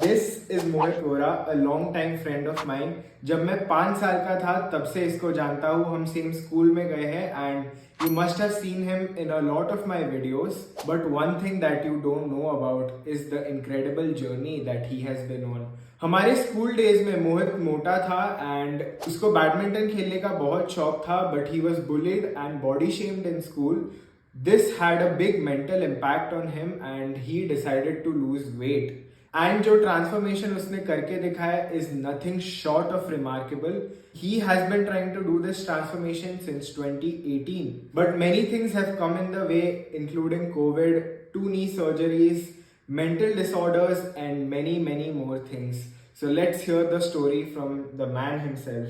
This is Mohit Vora, a long time friend of mine. जब मैं 5 साल का था तब से इसको जानता हूँ. हम सेम स्कूल में गए हैं and you must have seen him in a lot of my videos. But one thing that you don't know about is the incredible journey that he has been on. हमारे school days में मोहित मोटा था and उसको badminton खेलने का बहुत शौक था, but he was bullied and body shamed in school. This had a big mental impact on him and he decided to lose weight. And जो transformation उसने करके दिखाया is nothing short of remarkable. He has been trying to do this transformation since 2018. But many things have come in the way, including COVID, 2 knee surgeries, mental disorders and many more things. So let's hear the story from the man himself.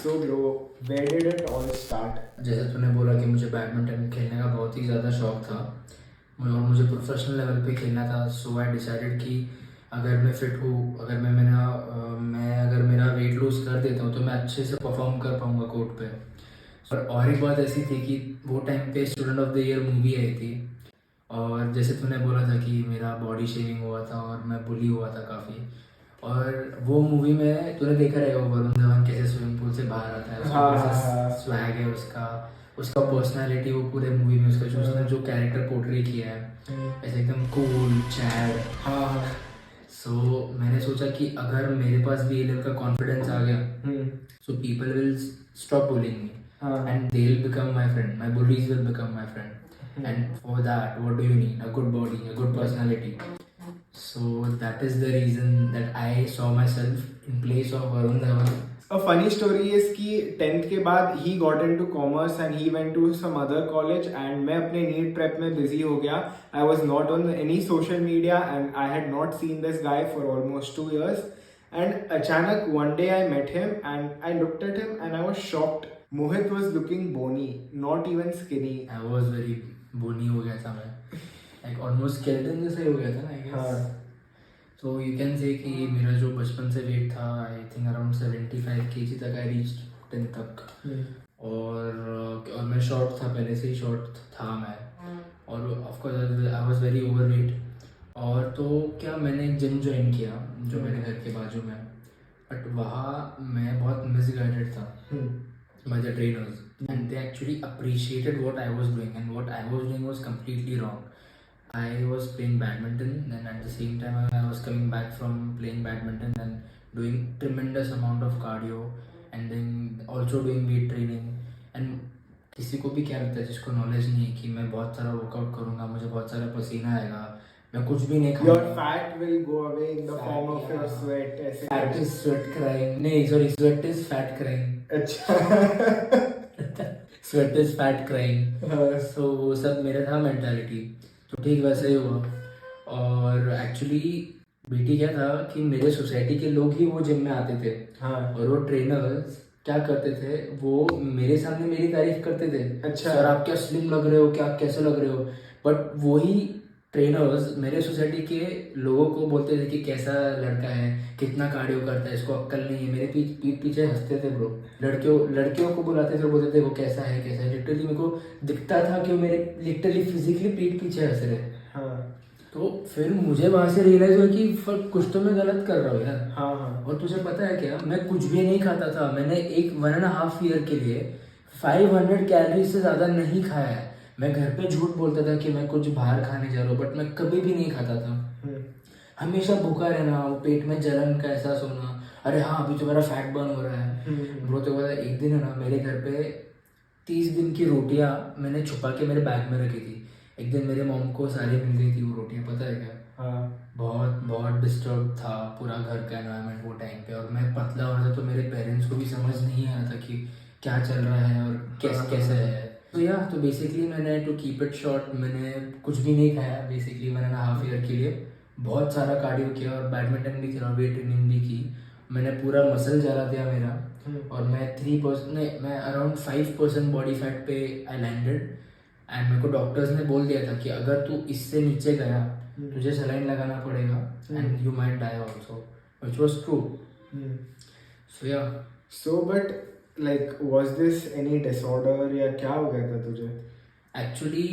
So bro, where did it all start? जैसे तूने बोला कि मुझे badminton खेलने का बहुत ही ज़्यादा शौक था और मुझे प्रोफेशनल लेवल पे खेलना था. सो आई डिसाइडेड कि अगर मैं फिट हूँ, अगर मेरा वेट लूज कर देता हूँ तो मैं अच्छे से परफॉर्म कर पाऊँगा कोर्ट पे. और एक बात ऐसी थी कि वो टाइम पे student of the year movie आई थी और जैसे तूने बोला था कि मेरा बॉडी शेविंग हुआ था और मैं बुली हुआ था काफ़ी. और वो मूवी में तूने देखा रहेगा वरुण धवन कैसे स्विमिंग पूल से बाहर आता है, उसका स्वैग है, उसका पर्सनालिटी वो पूरे मूवी में उसका जो उसने जो कैरेक्टर पोर्ट्रे किया है ऐसे एकदम कूल चैड. सो मैंने सोचा कि अगर मेरे पास भी ये लेवल का कॉन्फिडेंस आ गया so people will stop bullying me and they will become my friend, my bullies will become my friend. And for that, what do you need? A good body, a good personality. So that is the reason that I saw myself in place of Varun Dhawan. A funny story is कि 10th के बाद he got into commerce and he went to some other college and मैं अपने NEET prep में busy हो गया. I was not on any social media and I had not seen this guy for almost 2 years. And अचानक one day I met him and I looked at him and I was shocked. Mohit was looking bony, not even skinny. I was very bony हो गया था मैं, like almost skeleton जैसा ही हो गया था ना I guess. So you can say कि मेरा जो बचपन से वेट था I think around 75 kg तक I reached 10 तक. और मैं शॉर्ट था, पहले से ही शॉर्ट था मैं. और of course I was very overweight. और तो क्या मैंने एक जिम ज्वाइन किया जो मेरे घर के बाजू में, बट वहाँ मैं बहुत मिसगाइडेड था by the trainers and they actually appreciated what I was doing and what I was doing was completely wrong. I was playing badminton and at the same time I was coming back from playing badminton and doing tremendous amount of cardio and then also doing weight training. And किसी को भी क्या लगता है जिसको knowledge नहीं है कि मैं बहुत सारा वर्कआउट करूँगा, मुझे बहुत सारा पसीना आएगा, मैं कुछ भी नहीं खाऊंगा. Your fat will go away in the form of your sweat. ऐसे Fat is sweat crying. नहीं sorry, sweat is fat crying. अच्छा. Sweat is fat crying. So वो सब मेरा था मेंटालिटी. तो ठीक वैसे ही हुआ. और एक्चुअली बेटी क्या था कि मेरे सोसाइटी के लोग ही वो जिम में आते थे. और वो ट्रेनर्स क्या करते थे, वो मेरे सामने मेरी तारीफ करते थे. अच्छा. सर आप क्या स्लिम लग रहे हो, क्या कैसे लग रहे हो. बट वही ट्रेनर्स मेरे सोसाइटी के लोगों को बोलते थे कि कैसा लड़का है, कितना कार्डियो करता है, इसको अक्ल नहीं है. मेरे पीठ पीछे हंसते थे ब्रो. लड़कियों को बुलाते थे, बोलते थे वो कैसा है. लिटरली मेरे को दिखता था कि वो मेरे लिटरली फिजिकली पीठ पीछे हंस रहे. तो फिर मुझे वहाँ से रियलाइज हुआ कि कुछ तो मैं गलत कर रहा हूँ यार. और तुझे पता है क्या, मैं कुछ भी नहीं खाता था. मैंने 1.5 ईयर के लिए 500 कैलोरीज से ज़्यादा नहीं खाया है. मैं घर पे झूठ बोलता था कि मैं कुछ बाहर खाने जा रहा हूँ, बट मैं कभी भी नहीं खाता था. हमेशा भूखा रहना, पेट में जलन का एहसास होना, अरे हाँ अभी तो मेरा फैट बर्न हो रहा है. ब्रो तो पता एक दिन है ना, मेरे घर पे 30 दिन की रोटियाँ मैंने छुपा के मेरे बैग में रखी थी. एक दिन मेरे मॉम को सारी मिल गई थी वो रोटियाँ, पता है क्या. बहुत डिस्टर्ब था पूरा घर का एनवायरनमेंट वो टाइम पे. और मैं पतला हो रहा था तो मेरे पेरेंट्स को भी समझ नहीं आया था कि क्या चल रहा है और कैसे है. तो बेसिकली मैंने टू कीप इट शॉर्ट मैंने कुछ भी नहीं खाया बेसिकली 1.5 ईयर के लिए. बहुत सारा कार्डियो किया और बैडमिंटन भी खेला, वेट ट्रेनिंग भी की. मैंने पूरा मसल जला दिया मेरा. और मैं 3% नहीं, मैं अराउंड 5% बॉडी फैट पे आई लैंडेड. एंड मेरे को डॉक्टर्स ने बोल दिया था कि अगर तू इससे नीचे गया तुझे सलाइन लगाना पड़ेगा and you might die also, which was true. So but like was this any disorder या क्या हो गया था तुझे? एक्चुअली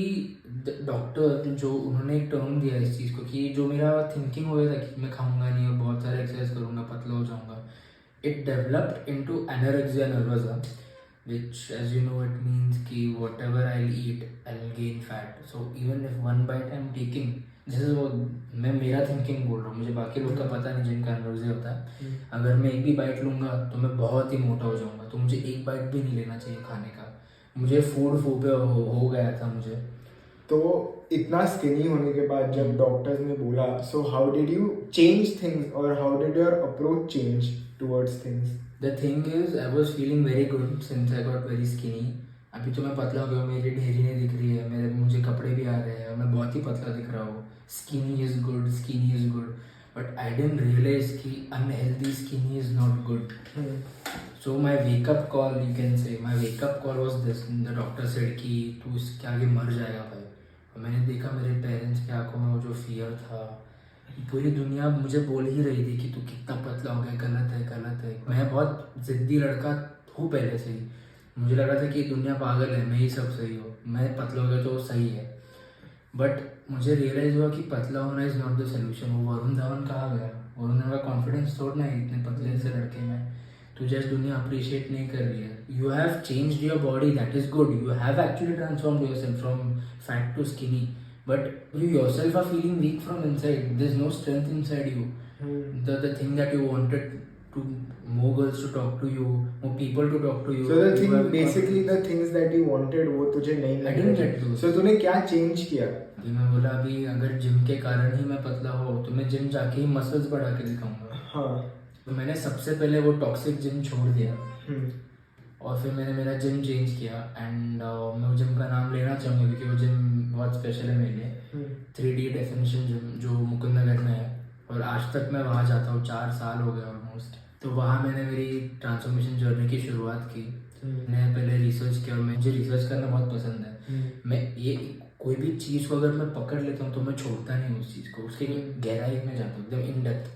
डॉक्टर जो उन्होंने एक टर्म दिया इस चीज़ को कि जो मेरा थिंकिंग हो गया था कि मैं खाऊंगा नहीं और बहुत it developed into anorexia nervosa, which, as you know, it means कि whatever I'll eat, I'll gain fat. So even if one bite I'm taking, जैसे वो मैं मेरा थिंकिंग बोल रहा हूँ, मुझे बाकी लोग का पता नहीं जिनका एनर्जी होता है। अगर मैं एक भी बाइट लूँगा तो मैं बहुत ही मोटा हो जाऊँगा, तो मुझे एक बाइट भी नहीं लेना चाहिए खाने का। मुझे फूड फोबिया हो गया था मुझे। तो इतना स्किनी होने के बाद जब डॉक्टर्स ने बोला, so how did you change things और how did your approach change towards things? The thing is, I was feeling very good since I got very skinny. अभी तो मैं पतला हो गया हूँ, मेरी ढेरी नहीं दिख रही है, मुझे कपड़े भी आ रहे हैं और मैं बहुत ही पतला दिख रहा हूँ। Skinny is good, skinny is good. But I didn't realize कि unhealthy skinny is not good. So my wake up call, you can say, my wake up call was this. The doctor said कि तू इसके आगे मर जाएगा भाई। और मैंने देखा मेरे पेरेंट्स की आंखों में वो जो फियर था, पूरी दुनिया मुझे बोल ही रही थी कि तू कितना पतला हो गया, गलत है गलत है। मैं बहुत जिद्दी लड़का हूँ पहले से ही, मुझे लगा था कि दुनिया पागल है, मैं ही सब सही हूँ, मैं पतला हो गया तो सही है। बट मुझे रियलाइज़ हुआ कि पतला होना इज़ नॉट द सोल्यूशन। वो वरुण धवन कहाँ गया? वरुण धवन का कॉन्फिडेंस तोड़ना है इतने पतले से लड़के में, तो जस्ट दुनिया अप्रिशिएट नहीं कर रही है। You have changed your body, that is good, you have actually transformed yourself from fat to skinny, but you yourself are feeling weak from inside. There's no strength inside you. The thing that you wanted to more girls to talk to you, more people to talk to you. So the thing, basically the things that you wanted वो तुझे नहीं I didn't get those. So तूने क्या change किया? अभी मैं बोला, अभी अगर जिम के कारण ही मैं पतला हो तो मैं जिम जाके ही मसल्स बढ़ा के दिखाऊंगा। हाँ। तो मैंने सबसे पहले वो टॉक्सिक जिम छोड़ दिया और फिर मैंने मेरा जिम चेंज किया। एंड मैं वो जिम का नाम लेना चाहूँगा क्योंकि वो जिम बहुत स्पेशल है मेरे लिए। 3D डेफिनेशन जिम जो मुकुंद नगर में है, और आज तक मैं वहाँ जाता हूँ, 4 साल हो गए ऑलमोस्ट। तो वहाँ मैंने मेरी ट्रांसफॉर्मेशन जर्नी की शुरुआत की। मैंने पहले रिसर्च किया और मुझे रिसर्च करना बहुत पसंद है। मैं ये कोई भी चीज़ को अगर मैं पकड़ लेता हूँ तो मैं छोड़ता नहीं उस चीज़ को, उसके गहराई में जाता हूँ एकदम इन डेप्थ।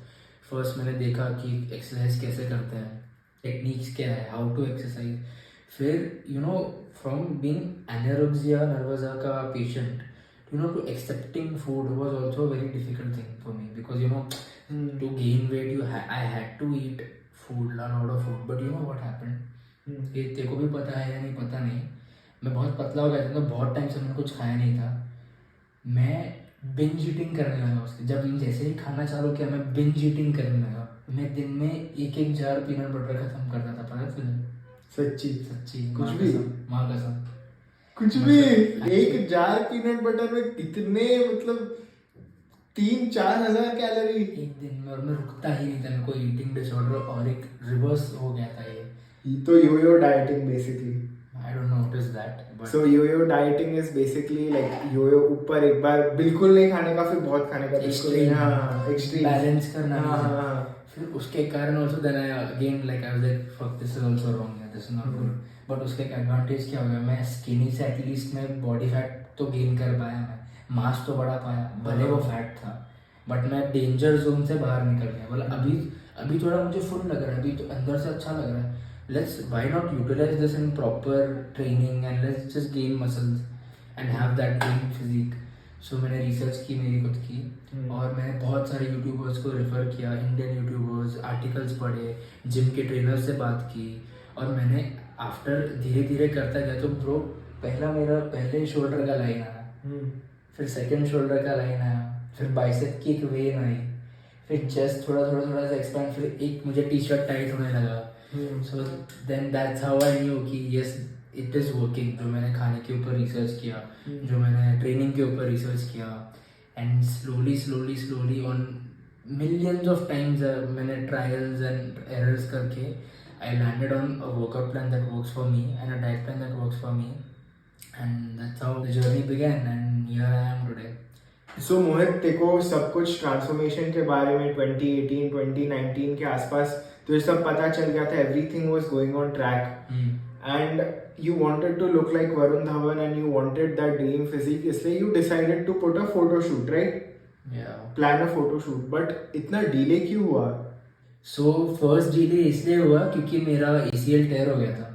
फर्स्ट मैंने देखा कि एक्सरसाइज कैसे करते हैं, टेक्निक्स क्या है, हाउ टू एक्सरसाइज। फिर you know from being anorexia nervosa का patient to accepting food was also a very difficult thing for me, because to gain weight I had to eat food, a lot of food, but you know what happened, ये तेरे को भी पता है या नहीं पता नहीं, मैं बहुत पतला हो गया था तो बहुत टाइम से मैंने कुछ खाया नहीं था। मैं बिंज ईटिंग करने लगा उसके, जब जैसे ही खाना चालू किया मैं बिंज ईटिंग करने लगा। मैं दिन में एक जार पीनट बटर खत्म करता था, पता है तुझे? सच्ची कुछ भी, माँ कसम कुछ भी। एक जार पीनट बटर में कितने, मतलब 3-4 हजार कैलोरी एक दिन में, और मैं रुकता ही नहीं था। मेरे को ईटिंग डिसऑर्डर और एक रिवर्स हो गया था ये तो yo-yo dieting basically. I don't know what is that, but so yo-yo dieting is basically like yo-yo ऊपर एक बार बिल्कुल नहीं खाने का, फिर बहुत खाने का, extreme, extreme बैलेंस करना। हाँ। फिर उसके कारण also then I again like I was like fuck, this is also wrong, this is not good, but उसके एडवांटेज क्या हो गया, मैं स्किनी से एटलीस्ट मैं बॉडी फैट तो गेन कर पाया, मैं मास तो बढ़ा पाया, भले वो फैट था, बट मैं डेंजर जोन से बाहर निकल गया। बोला अभी थोड़ा मुझे फुल लग रहा है, अभी तो अंदर से अच्छा लग रहा है, why not utilize this in proper training and let's just gain muscles and have that dream physique। So मैंने रिसर्च की मेरी खुद की, और मैंने बहुत सारे यूट्यूबर्स को रेफर किया, इंडियन यूट्यूबर्स, आर्टिकल्स पढ़े, जिम के ट्रेनर से बात की, और मैंने आफ्टर धीरे धीरे करता गया। तो ब्रो पहले शोल्डर का लाइन आया, फिर सेकंड शोल्डर का लाइन आया, फिर बाइसेप की एक वेन आई, फिर चेस्ट थोड़ा सा एक्सपैंड, फिर एक मुझे टी शर्ट टाइट होने लगा। So then that's how I knew कि yes it is working। जो मैंने खाने के ऊपर रिसर्च किया, जो मैंने ट्रेनिंग के ऊपर रिसर्च किया, and slowly on millions of times मैंने trials and errors करके I landed on a workout plan that works for me and a diet plan that works for me, and that's how the journey began and here I am today। So मोहित, तेको सब कुछ transformation के बारे में 2018 2019 के आसपास तो ये सब पता चल गया था, everything was going on track and you wanted to look like Varun Dhawan and you wanted that dream physique, इसलिए you decided to put a photo shoot, right? Yeah, plan a photo shoot, but इतना delay क्यों हुआ? So first delay इसलिए हुआ क्योंकि मेरा ACL tear हो गया था।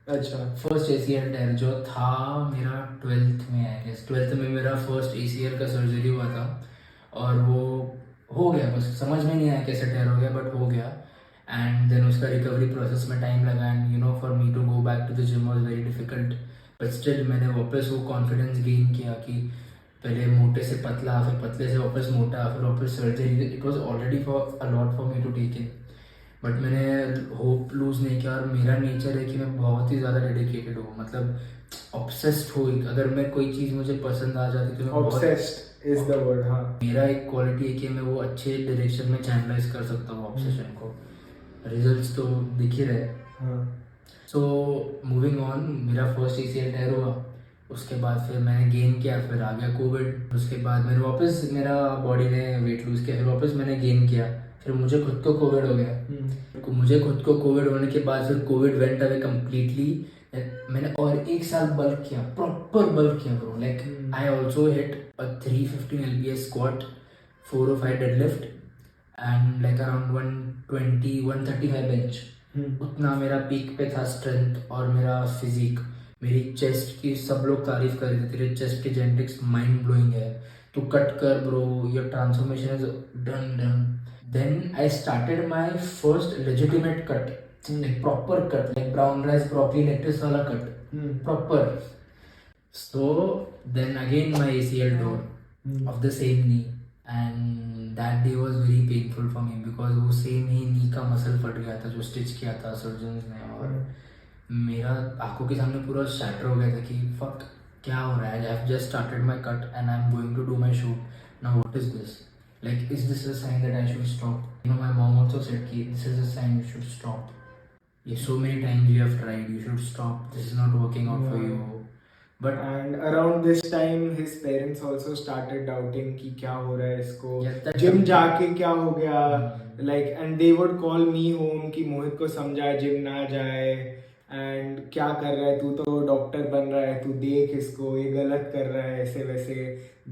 अच्छा, फर्स्ट ACL टेयर जो था मेरा 12th में, आई गेस 12th में मेरा फर्स्ट ACL का सर्जरी हुआ था, और वो हो गया, बस समझ में नहीं आया कैसे टेयर हो गया, बट हो गया। एंड देन उसके उसका रिकवरी प्रोसेस में टाइम लगा and you know for me to go back to the gym was very difficult, but still मैंने वापस वो कॉन्फिडेंस गेन किया कि पहले मोटे से पतला, फिर पतले से वापस मोटा, फिर वापस surgery. It was already for a lot for me to take in, but मैंने होप लूज़ नहीं किया. और मेरा नेचर है कि मैं बहुत ही ज़्यादा डेडिकेटेड हूँ, मतलब ऑब्सेस्ड हूँ. अगर मैं कोई चीज़ मुझे पसंद आ जाती तो मैं बहुत, ऑब्सेस्ड इज द वर्ड. हाँ, मेरा एक क्वालिटी है कि मैं वो अच्छे डायरेक्शन में चैनलाइज कर सकता हूँ ऑब्सेशन को. रिजल्ट्स तो दिख ही रहे. हाँ. सो मूविंग ऑन, मेरा फर्स्ट ACL टेयर हुआ, उसके बाद फिर मैंने गेन किया, फिर आ गया कोविड. उसके बाद मैंने वापस, मेरा बॉडी ने वेट लूज़ किया, फिर वापस मैंने गेन किया, फिर मुझे खुद को कोविड हो गया. मुझे खुद को कोविड होने के बाद फिर कोविड वेंट अवे कम्प्लीटली. मैंने और 1 साल बल्क किया, प्रॉपर बल्क किया bro. Like I also hit a 315 LBS squat, 4 or 5 deadlift and like around 120-135 bench. उतना मेरा पीक पे था स्ट्रेंथ और मेरा फिजिक. मेरी चेस्ट की सब लोग तारीफ कर रहे थे, तेरे चेस्ट के जेनेटिक्स माइंड ब्लोइंग है, तू कट कर bro, your transformation is done. Then I started my first legitimate cut, like proper cut, like brown rice broccoli lettuce wala cut, proper. So then again my ACL tore of the same knee, and that day was very painful for me because वो same ही knee का muscle फट गया था जो stitch किया था surgeons ने, और मेरा आंखों के सामने पूरा शैटर हो गया था कि fuck क्या हो रहा है. I have just started my cut and I'm going to do my shoot. Now what is this? Like is this a sign that I should stop? You know, my mom also said कि this is a sign you should stop. So many times you have tried, you should stop, this is not working out for you. But and around this time his parents also started doubting कि क्या हो रहा है इसको, gym जाके क्या हो गया. Like and they would call me home कि मोहित को समझा जिम ना जाए, and क्या कर रहा है तू, तो डॉक्टर बन रहा है, तू देख इसको, ये गलत कर रहा है, ऐसे वैसे.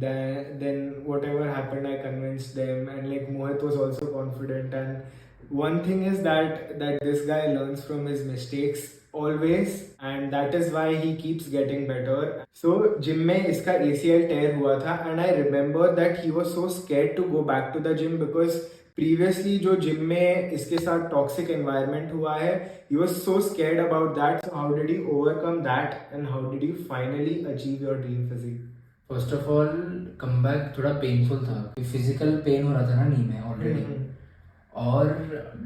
Then whatever happened I convinced them, and like Mohit was also confident. And one thing is that this guy learns from his mistakes always, and that is why he keeps getting better. So gym में इसका ACL tear हुआ था, and I remember that he was so scared to go back to the gym because previously जो gym में इसके साथ toxic environment हुआ है, he was so scared about that. So how did he overcome that, and how did you finally achieve your dream physique? First of all comeback थोड़ा painful था, physical pain हो रहा था ना नी में ऑलरेडी, और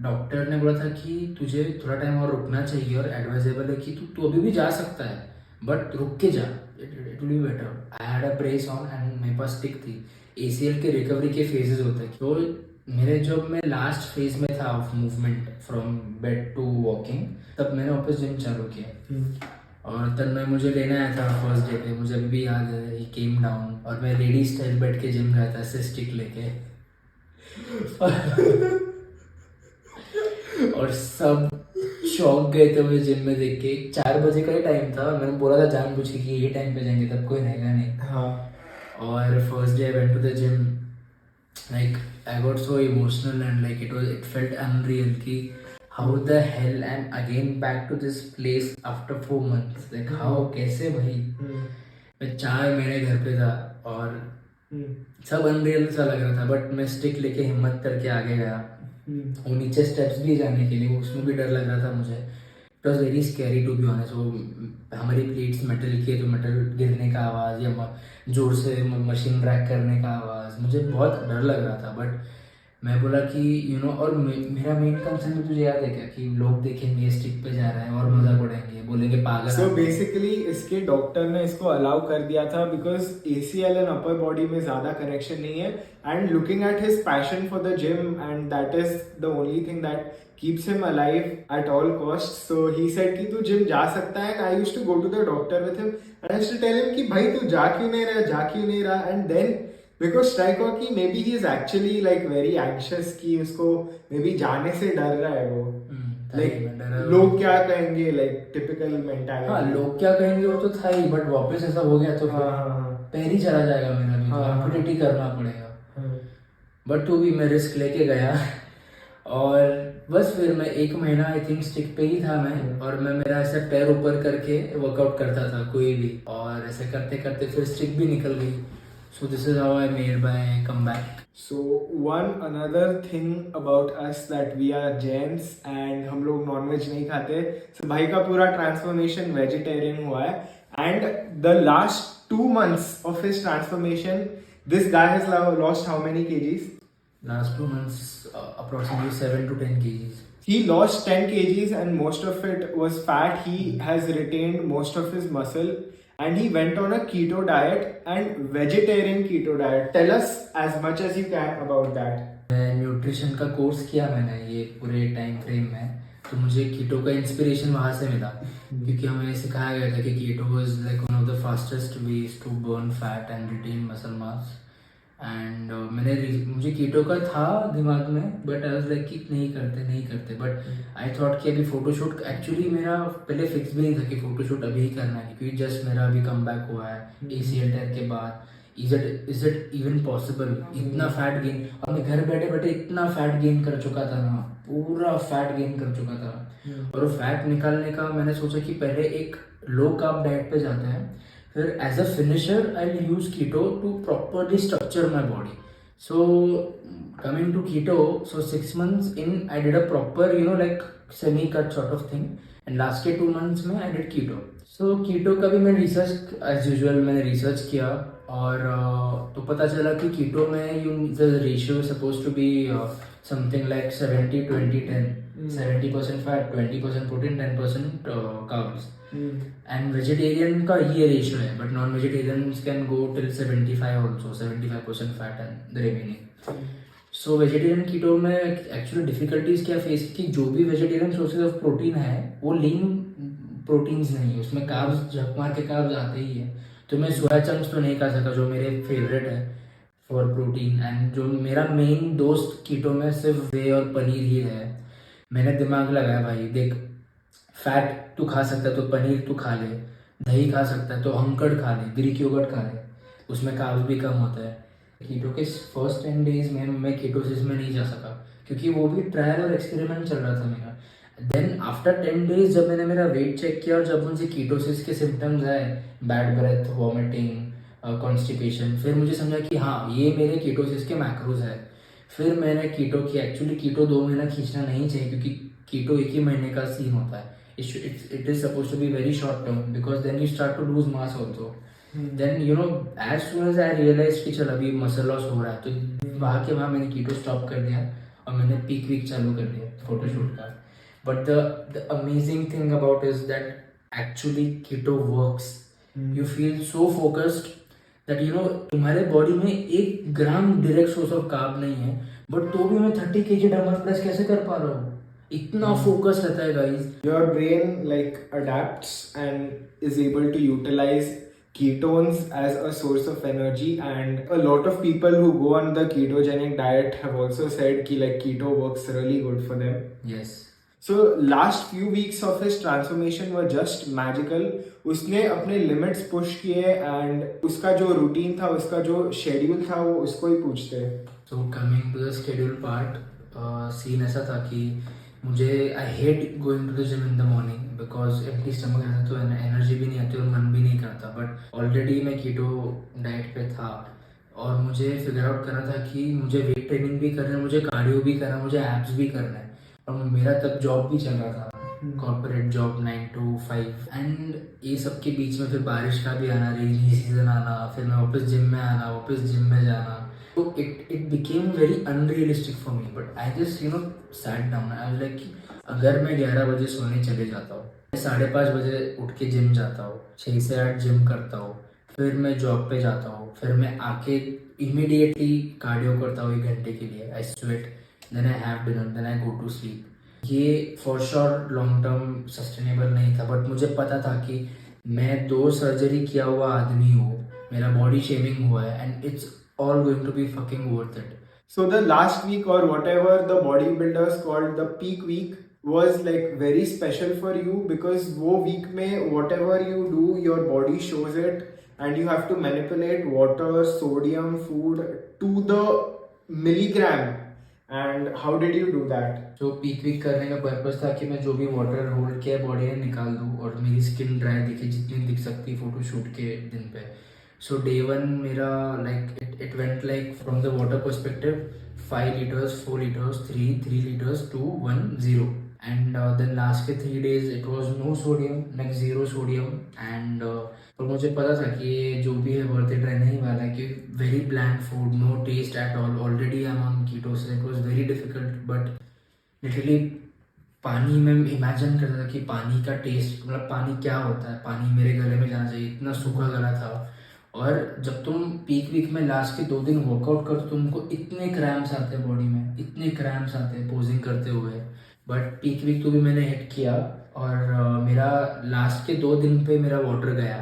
डॉक्टर ने बोला था कि तुझे थोड़ा टाइम और रुकना चाहिए, और एडवाइजेबल है कि तू अभी भी जा सकता है बट रुक के जा, it will be better. I had a brace on and मेरे पास स्टिक थी. ACL के रिकवरी के फेजेस होते हैं, तो मेरे जब मैं लास्ट फेज में था of movement from bed to walking, तब मैंने वापस जिम चालू किया. और तब मैं मुझे लेने आया था फर्स्ट डे पे, मुझे अभी भी याद है. ही केम डाउन और मैं लेडी स्टाइल बैठ के जिम गया था स्टिक लेके और सब शौक गए थे मुझे जिम में देख के. 4 बजे का ही टाइम था, मैंने बोला था जानबूझ के कि ये टाइम पे जाएंगे तब कोई रहेगा नहीं. हाँ. और first day I went to the gym, like I got so emotional and like it felt unreal कि how the hell I am again back to this place after 4 months. Like how, कैसे भाई. मैं 4 महीने घर पे था और सब अनरियल सा लग रहा था, बट मैं स्टिक लेके हिम्मत करके आगे गया. वो नीचे स्टेप्स भी जाने के लिए, उसमें भी डर लग रहा था मुझे. It was very scary to be honest. वो हमारी प्लेट्स मेटल की है, तो मेटल गिरने का आवाज़ या जोर से मशीन ड्रैग करने का आवाज़, मुझे बहुत डर लग रहा था. बट मैं बोला कि यू नो, और मेरा मेन कंसर्न में तुझे याद है क्या कि लोग देखेंगे स्टिक पे जा रहा है और मजाक उड़ाएंगे, बोलेंगे पागल. सो बेसिकली इसके डॉक्टर ने इसको अलाउ कर दिया था because ACL and upper body में ज्यादा कनेक्शन नहीं है, and looking at his passion for the gym, and that is the only thing that keeps him alive at all costs. So he said कि तू gym जा सकता है, and I used to go to the doctor with him and I used to tell him कि भाई तू जा क्यों नहीं रहा. And then because strike हुआ कि maybe he is actually like very anxious कि उसको maybe जाने से डर रहा है वो. like लोग क्या कहेंगे, like typical mentality. हाँ, लोग क्या कहेंगे वो तो था ही, बट वापस ऐसा हो गया तो पैर ही चला जाएगा मेरा भी. एम्पुटेट करना पड़ेगा. बट तो भी मैं रिस्क लेके गया और बस फिर मैं 1 महीना आई थिंक स्टिक पे ही था मैं, और मैं मेरा ऐसे पैर ऊपर करके वर्कआउट करता था कोई भी, और ऐसे करते करते फिर स्टिक भी निकल गई. So this is how I made my comeback. So one another thing about us that we are Jains and हम लोग नॉनवेज नहीं खाते. So भाई का पूरा ट्रांसफॉर्मेशन वेजिटेरियन हुआ है. And the last 2 months of his transformation, this guy has lost how many kgs? Last 2 months, approximately 7 to 10 kgs. He lost 10 kgs and most of it was fat. He has retained most of his muscle and he went on a keto diet and vegetarian keto diet. Tell us as much as you can about that. Nutrition का course किया मैंने ये पूरे time frame में, तो मुझे keto का inspiration वहाँ से मिला, क्योंकि हमें सिखाया गया था कि keto was like one of the fastest ways to burn fat and retain muscle mass. And मुझे कीटो का था दिमाग में, बट आई वाज लाइक कि नहीं करते बट आई थॉट कि अभी फोटोशूट, एक्चुअली मेरा पहले फिक्स भी नहीं था कि फोटोशूट अभी ही करना है, क्योंकि जस्ट मेरा अभी कम बैक हुआ है ACL टेयर के बाद. इज इट इवन पॉसिबल इतना फैट गेन, और मैं घर बैठे बैठे इतना फैट गेन कर चुका था ना, पूरा फैट गेन कर चुका था. और वो फैट निकालने का मैंने सोचा कि पहले एक लो कार्ब डाइट पे जाते हैं, फिर as a finisher I will use keto to properly structure my body. So coming to keto, so 6 months in I did a proper like semi cut sort of thing, and last के 2 months में I did कीटो. सो कीटो का भी मैं research as usual मैंने research किया, और तो पता चला कि कीटो में the ratio suppose to be something like 70-20-10. 70% fat, 20% protein, 10% carbs. And vegetarian का ये रेशियो है, but non vegetarians can go till 75 also, 75% fat and the remaining. So vegetarian keto में एक्चुअली डिफिकल्टीज क्या फेस की, जो भी vegetarian sources of protein है वो लीन प्रोटीन्स नहीं है, उसमें कार्ब्स झक मार के कार्ब्स आते ही है. तो मैं सोया चंक्स तो नहीं खा सका जो मेरे फेवरेट है फॉर प्रोटीन, एंड जो मेरा मेन दोस्त कीटो में सिर्फ वे और पनीर ही है. मैंने दिमाग लगाया, भाई देख, फैट तू खा सकता है तो पनीर तू खा ले, दही खा सकता है तो अंकड़ खा ले, ग्रीक योगर्ट खा ले, उसमें कार्ब्स भी कम होता है. कीटो के फर्स्ट 10 days में मैं कीटोसिस में नहीं जा सका, क्योंकि वो भी ट्रायल और एक्सपेरिमेंट चल रहा था मेरा. देन आफ्टर 10 days जब मैंने मेरा वेट चेक किया और जब मुझे कीटोसिस के सिम्टम्स आए, बैड ब्रेथ, वॉमिटिंग, कॉन्स्टिपेशन, फिर मुझे समझा कि हाँ ये मेरे कीटोसिस के मैक्रोज है. फिर मैंने कीटो की, एक्चुअली कीटो 2 महीना खींचना नहीं चाहिए, क्योंकि कीटो 1 ही महीने का सीन होता है. It is suppose to be very short term, because then you start to lose mass also. Then as soon as I realise कि चल अभी मसल लॉस हो रहा है, तो वहाँ मैंने कीटो स्टॉप कर दिया और मैंने पीक वीक चालू कर दिया फोटोशूट का. But the amazing thing about is that actually keto works. You feel so focused that तुम्हारे बॉडी में 1 ग्राम डायरेक्ट सोर्स ऑफ कार्ब नहीं है, बट तो भी मैं 30 kg डंबल प्रेस कैसे कर पा रहा हूँ, इतना फोकस रहता है guys. Your brain like adapts and is able to utilize ketones as a source of energy, and a lot of people who go on the ketogenic diet have also said कि like keto works really good for them. Yes. So last few weeks of his transformation were just magical. उसने अपने limits push किए and उसका जो routine था, उसका जो schedule था, वो उसको ही पूछते हैं. So coming to the schedule part, scene ऐसा था कि मुझे I hate going to the gym in the morning because empty stomach रहता तो energy भी नहीं आती और मन भी नहीं करता. But already मैं keto diet पे था और मुझे figure out करना था कि मुझे weight training भी करना है, मुझे cardio भी करना है, मुझे abs भी करना है. और मेरा तब जॉब भी चल रहा था, कॉर्पोरेट जॉब 9 to 5, एंड ये सब के बीच में फिर बारिश का भी आना, रेनी सीजन आना, फिर मैं वापस जिम में आना, वापस जिम में जाना. तो it became very unrealistic for me. But I just sat down, I was like अगर मैं 11 बजे सोने चले जाता हूँ, 5:30 बजे उठ के जिम जाता हूँ, 6 से 8 जिम करता हूँ, फिर मैं जॉब पे जाता हूँ, फिर मैं आके इमीडिएटली कार्डियो करता हूँ 1 घंटे के लिए, आई sweat, then I have dinner, then I go to sleep. ये for sure long term sustainable नहीं था, बट मुझे पता था कि मैं 2 सर्जरी किया हुआ आदमी हूँ, मेरा बॉडी शेमिंग हुआ है, and it's all going to be fucking worth it. So the last week or whatever the bodybuilders called the peak week was like very special for you, because वो week में whatever you do, your body shows it, and you have to manipulate water, sodium, food to the milligram. And how did you do that? जो peak week करने का purpose था कि मैं जो भी वाटर होल्ड किया बॉडी में निकाल दूँ और मेरी स्किन ड्राई दिखे जितनी दिख सकती फोटोशूट के दिन पे. So day one मेरा like it went like from the water perspective 5 liters, 4 liters, 3 liters, 2, 1, 0. And then last के 3 days it was no sodium, like 0 sodium. And पर मुझे पता था कि ये जो भी है worth it रहने ही वाला है, कि very bland food, no taste at all. Already I'm on keto, so it was very difficult. But literally पानी में इमेजिन करता था कि पानी का टेस्ट, मतलब पानी क्या होता है, पानी मेरे गले में जाना चाहिए, इतना सूखा गला था. और जब तुम पीक वीक में लास्ट के 2 दिन वर्कआउट करो तो तुमको इतने क्रैम्प्स आते हैं बॉडी में, इतने क्रैम्प्स आते हैं पोजिंग करते हुए. बट पीक वीक तो भी मैंने हिट किया. और मेरा लास्ट के 2 दिन पे मेरा वाटर गया.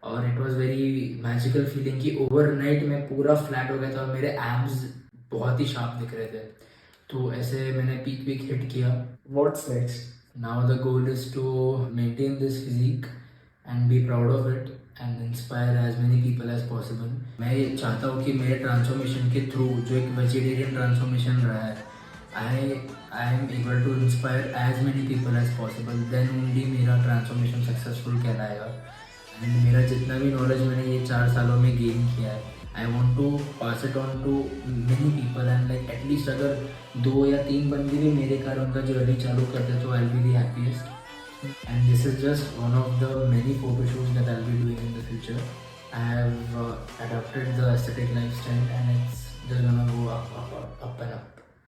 और it was very magical feeling कि ओवरनाइट में पूरा फ्लैट हो गया था और मेरे एब्स बहुत ही शार्प दिख रहे थे. तो ऐसे मैंने पीक वीक हिट किया. What's next? Now the goal is to maintain this physique and be proud of it and inspire as many people as possible. मैं ये चाहता हूँ कि मेरे ट्रांसफॉर्मेशन के थ्रू, जो एक वेजिटेरियन ट्रांसफॉर्मेशन रहा है, I am able to inspire as many people as possible. Then only मेरा ट्रांसफॉर्मेशन सक्सेसफुल कहलाएगा. एंड मेरा जितना भी नॉलेज मैंने ये 4 सालों में गेन किया है, I want to pass it on to many people. And like at least अगर 2 या 3 बंदे भी मेरे कारण उनका जर्नी चालू करते तो I will be the happiest. And this is just one of the many photo shoots that I'll be doing in the future. I have adopted the aesthetic lifestyle and it's just gonna go up and up.